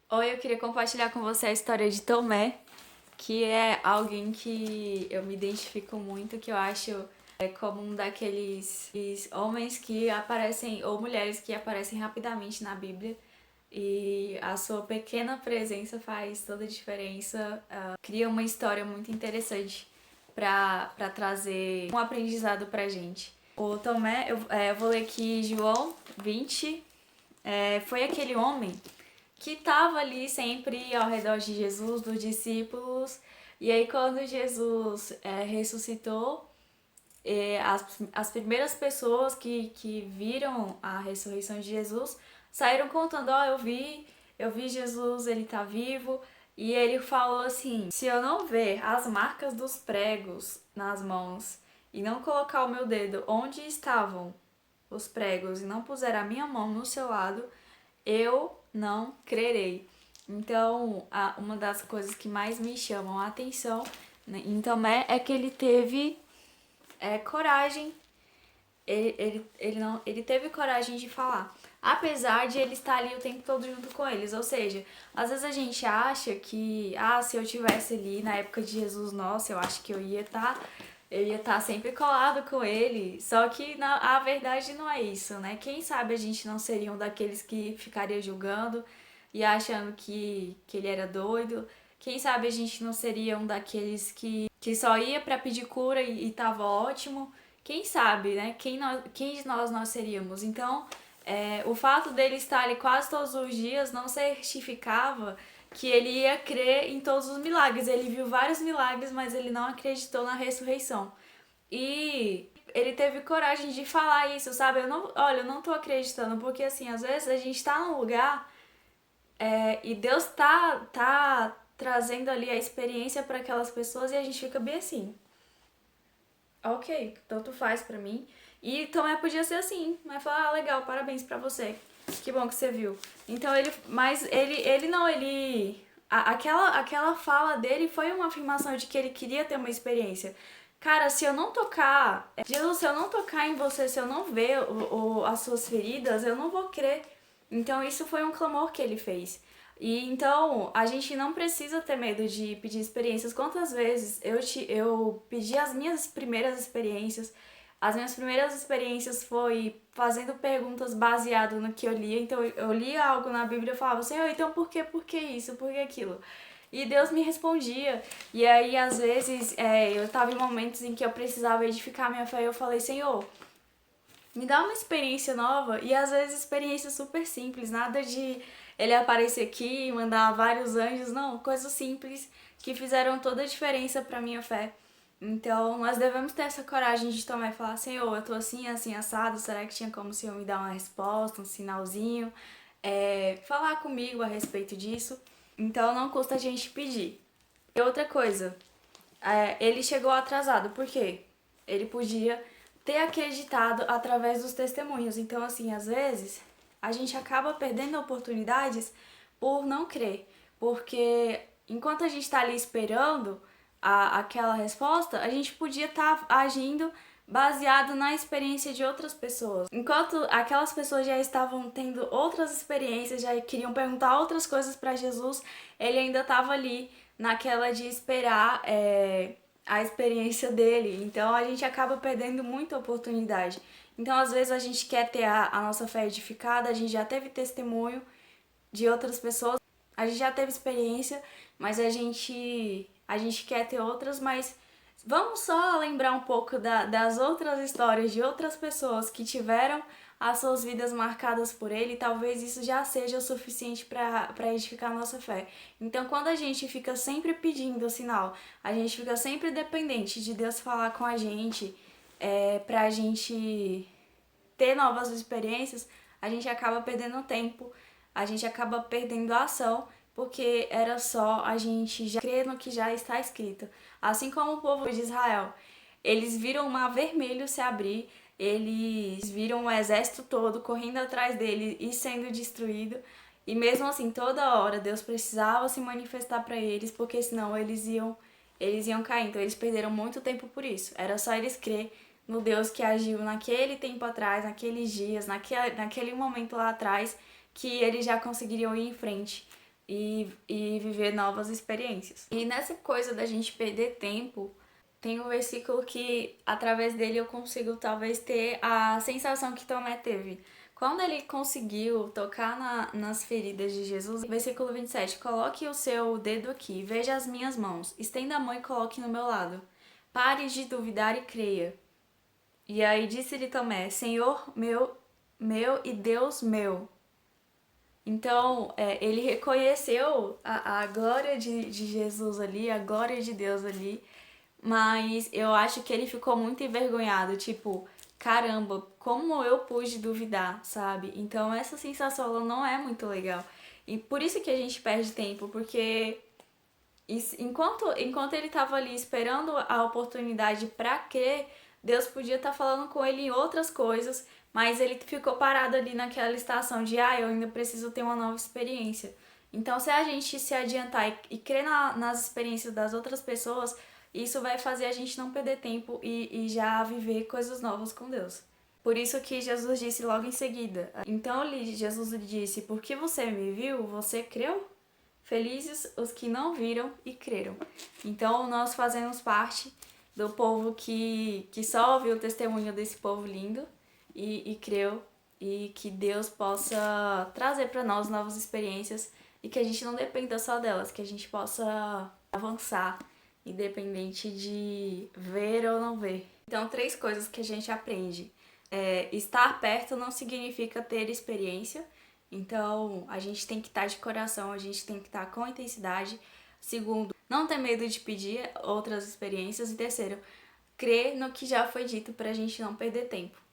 Oi, eu queria compartilhar com você a história de Tomé, que é alguém que eu me identifico muito, que eu acho como um daqueles homens que aparecem, ou mulheres que aparecem rapidamente na Bíblia, e a sua pequena presença faz toda a diferença, cria uma história muito interessante para trazer um aprendizado pra gente. O Tomé, eu vou ler aqui João 20, foi aquele homem que estava ali sempre ao redor de Jesus, dos discípulos. E aí, quando Jesus ressuscitou, as primeiras pessoas que viram a ressurreição de Jesus saíram contando: Ó, eu vi Jesus, ele tá vivo. E ele falou assim: se eu não ver as marcas dos pregos nas mãos e não colocar o meu dedo onde estavam os pregos e não puser a minha mão no seu lado, eu não crerei. Então, uma das coisas que mais me chamam a atenção, né, em Tomé é que ele teve coragem, ele teve coragem de falar. Apesar de ele estar ali o tempo todo junto com eles. Ou seja, às vezes a gente acha que, se eu tivesse ali na época de Jesus, nossa, eu acho que eu ia estar sempre colado com ele. Só que a verdade não é isso, né? Quem sabe a gente não seria um daqueles que ficaria julgando e achando que ele era doido. Quem sabe a gente não seria um daqueles que só ia para pedir cura e tava ótimo. Quem sabe, né? Quem de nós seríamos? Então, o fato dele estar ali quase todos os dias não certificava que ele ia crer em todos os milagres. Ele viu vários milagres, mas ele não acreditou na ressurreição. E ele teve coragem de falar isso, sabe? Olha, eu não tô acreditando, porque assim, às vezes a gente tá num lugar e Deus tá trazendo ali a experiência para aquelas pessoas e a gente fica bem assim. Ok, tanto faz pra mim. E também podia ser assim, mas falar, legal, parabéns pra você. Que bom que você viu. Então ele não, aquela fala dele foi uma afirmação de que ele queria ter uma experiência. Cara, se eu não tocar, Jesus, se eu não tocar em você, se eu não ver as suas feridas, eu não vou crer. Então isso foi um clamor que ele fez. E então a gente não precisa ter medo de pedir experiências. Quantas vezes eu pedi as minhas primeiras experiências? As minhas primeiras experiências foi fazendo perguntas baseado no que eu lia. Então eu lia algo na Bíblia e falava, Senhor, então por que isso? Por que aquilo? E Deus me respondia. E aí, às vezes, eu estava em momentos em que eu precisava edificar minha fé e eu falei, Senhor, me dá uma experiência nova. E às vezes experiência super simples, nada de ele aparecer aqui e mandar vários anjos, não, coisas simples que fizeram toda a diferença para minha fé. Então, nós devemos ter essa coragem de tomar e falar, Senhor, eu tô assim, assim, assado, será que tinha como o Senhor me dar uma resposta, um sinalzinho? Falar comigo a respeito disso. Então, não custa a gente pedir. E outra coisa, ele chegou atrasado, por quê? Ele podia ter acreditado através dos testemunhos. Então, assim, às vezes a gente acaba perdendo oportunidades por não crer, porque enquanto a gente está ali esperando aquela resposta, a gente podia estar agindo baseado na experiência de outras pessoas. Enquanto aquelas pessoas já estavam tendo outras experiências, já queriam perguntar outras coisas para Jesus, ele ainda estava ali naquela de esperar a experiência dele. Então a gente acaba perdendo muita oportunidade. Então às vezes a gente quer ter a nossa fé edificada, a gente já teve testemunho de outras pessoas, a gente já teve experiência, mas a gente quer ter outras, mas vamos só lembrar um pouco das outras histórias de outras pessoas que tiveram as suas vidas marcadas por ele, e talvez isso já seja o suficiente para edificar a nossa fé. Então, quando a gente fica sempre pedindo o sinal, a gente fica sempre dependente de Deus falar com a gente, pra gente ter novas experiências, a gente acaba perdendo tempo, a gente acaba perdendo a ação, porque era só a gente já crer no que já está escrito. Assim como o povo de Israel, eles viram o mar vermelho se abrir, eles viram o exército todo correndo atrás dele e sendo destruído. E mesmo assim, toda hora Deus precisava se manifestar para eles, porque senão eles iam cair. Então eles perderam muito tempo por isso. Era só eles crer no Deus que agiu naquele tempo atrás, naqueles dias, naquele momento lá atrás, que eles já conseguiriam ir em frente. e viver novas experiências. E nessa coisa da gente perder tempo, tem um versículo que, através dele, eu consigo talvez ter a sensação que Tomé teve. Quando ele conseguiu tocar nas feridas de Jesus, versículo 27, coloque o seu dedo aqui, veja as minhas mãos, estenda a mão e coloque no meu lado. Pare de duvidar e creia. E aí disse-lhe Tomé, Senhor meu e Deus meu. Então, ele reconheceu a glória de Jesus ali, a glória de Deus ali, mas eu acho que ele ficou muito envergonhado, tipo, caramba, como eu pude duvidar, sabe? Então, essa sensação ela não é muito legal. E por isso que a gente perde tempo, porque enquanto ele estava ali esperando a oportunidade para crer, Deus podia estar falando com ele em outras coisas, mas ele ficou parado ali naquela estação de, eu ainda preciso ter uma nova experiência. Então, se a gente se adiantar e crer nas experiências das outras pessoas, isso vai fazer a gente não perder tempo e já viver coisas novas com Deus. Por isso que Jesus disse logo em seguida. Então, Jesus lhe disse, porque você me viu, você creu? Felizes os que não viram e creram. Então, nós fazemos parte do povo que só ouviu o testemunho desse povo lindo e creu, e que Deus possa trazer para nós novas experiências e que a gente não dependa só delas, que a gente possa avançar, independente de ver ou não ver. Então, 3 coisas que a gente aprende. Estar perto não significa ter experiência, então a gente tem que estar de coração, a gente tem que estar com intensidade. Segundo, não ter medo de pedir outras experiências. E terceiro, crer no que já foi dito pra gente não perder tempo.